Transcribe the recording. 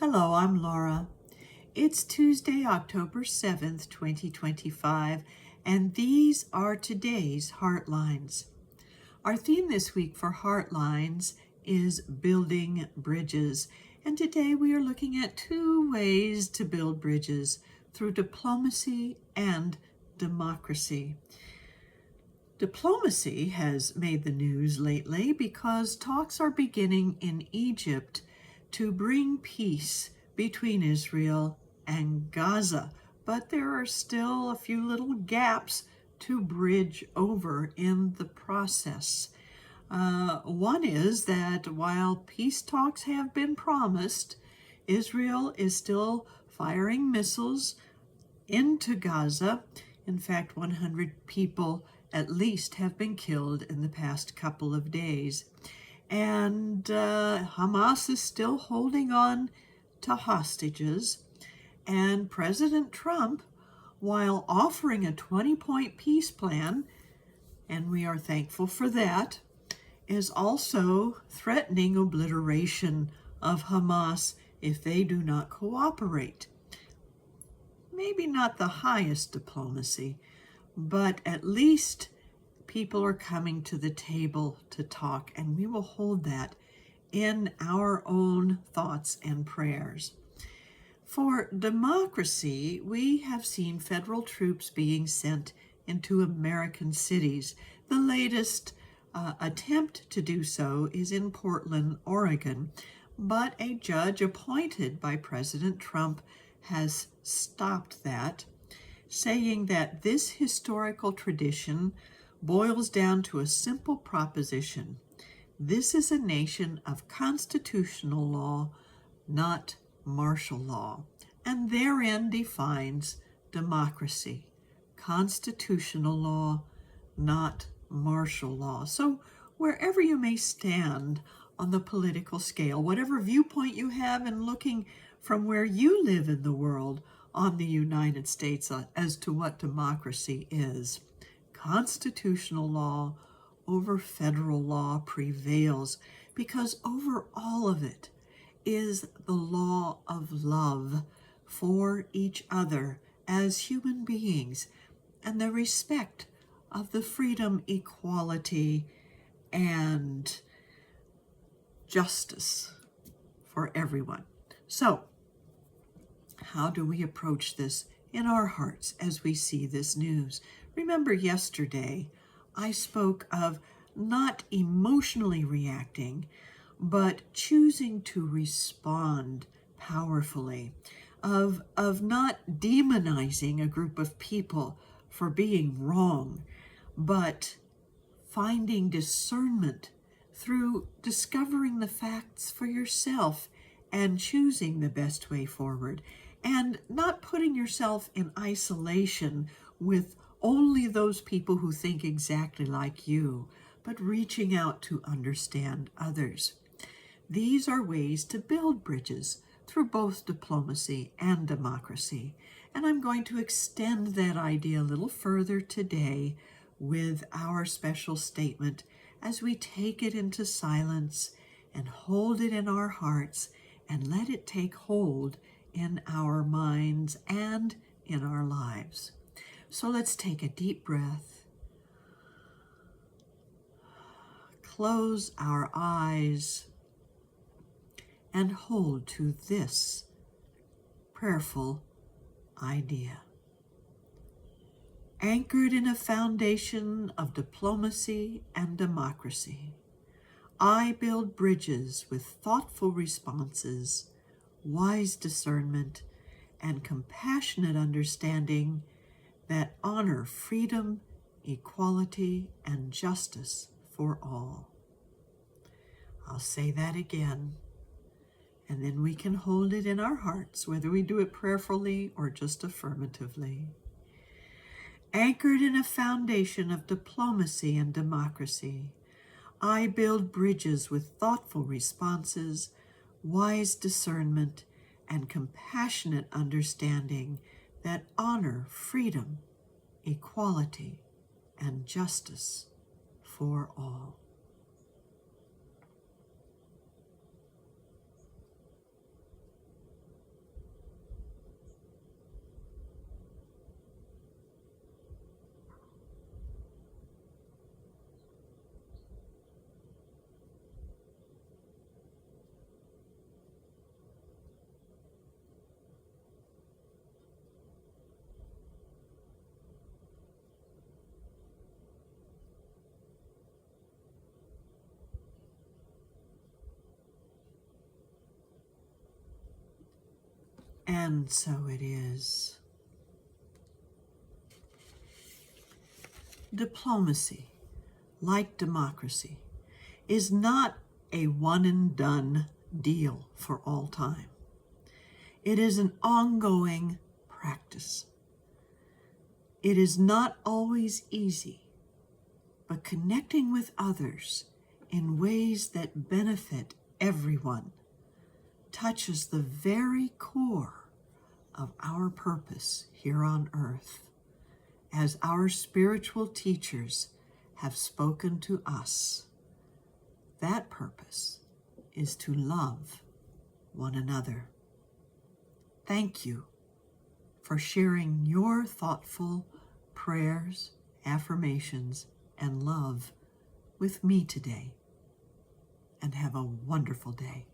Hello, I'm Laura. It's Tuesday, October 7th, 2025, and these are today's Heartlines. Our theme this week for Heartlines is building bridges, and today we are looking at two ways to build bridges through diplomacy and democracy. Diplomacy has made the news lately because talks are beginning in Egypt to bring peace between Israel and Gaza, but there are still a few little gaps to bridge over in the process. One is that while peace talks have been promised, Israel is still firing missiles into Gaza. In fact, 100 people at least have been killed in the past couple of days. And Hamas is still holding on to hostages. And President Trump, while offering a 20-point peace plan, and we are thankful for that, is also threatening obliteration of Hamas if they do not cooperate. Maybe not the highest diplomacy, but at least people are coming to the table to talk, and we will hold that in our own thoughts and prayers. For democracy, we have seen federal troops being sent into American cities. The latest attempt to do so is in Portland, Oregon, but a judge appointed by President Trump has stopped that, saying that this historical tradition boils down to a simple proposition. This is a nation of constitutional law, not martial law, and therein defines democracy. Constitutional law, not martial law. So wherever you may stand on the political scale, whatever viewpoint you have in looking from where you live in the world on the United States as to what democracy is, constitutional law over federal law prevails, because over all of it is the law of love for each other as human beings and the respect of the freedom, equality, and justice for everyone. So, how do we approach this in our hearts as we see this news? Remember yesterday, I spoke of not emotionally reacting, but choosing to respond powerfully, of not demonizing a group of people for being wrong, but finding discernment through discovering the facts for yourself and choosing the best way forward, and not putting yourself in isolation with only those people who think exactly like you, but reaching out to understand others. These are ways to build bridges through both diplomacy and democracy. And I'm going to extend that idea a little further today with our special statement as we take it into silence and hold it in our hearts and let it take hold in our minds and in our lives. So let's take a deep breath, close our eyes, and hold to this prayerful idea. Anchored in a foundation of diplomacy and democracy, I build bridges with thoughtful responses, wise discernment, and compassionate understanding that honor freedom, equality, and justice for all. I'll say that again, and then we can hold it in our hearts, whether we do it prayerfully or just affirmatively. Anchored in a foundation of diplomacy and democracy, I build bridges with thoughtful responses, wise discernment, and compassionate understanding that honor freedom, equality, and justice for all. And so it is. Diplomacy, like democracy, is not a one and done deal for all time. It is an ongoing practice. It is not always easy, but connecting with others in ways that benefit everyone touches the very core of our purpose here on earth, as our spiritual teachers have spoken to us. That purpose is to love one another. Thank you for sharing your thoughtful prayers, affirmations, and love with me today. And have a wonderful day.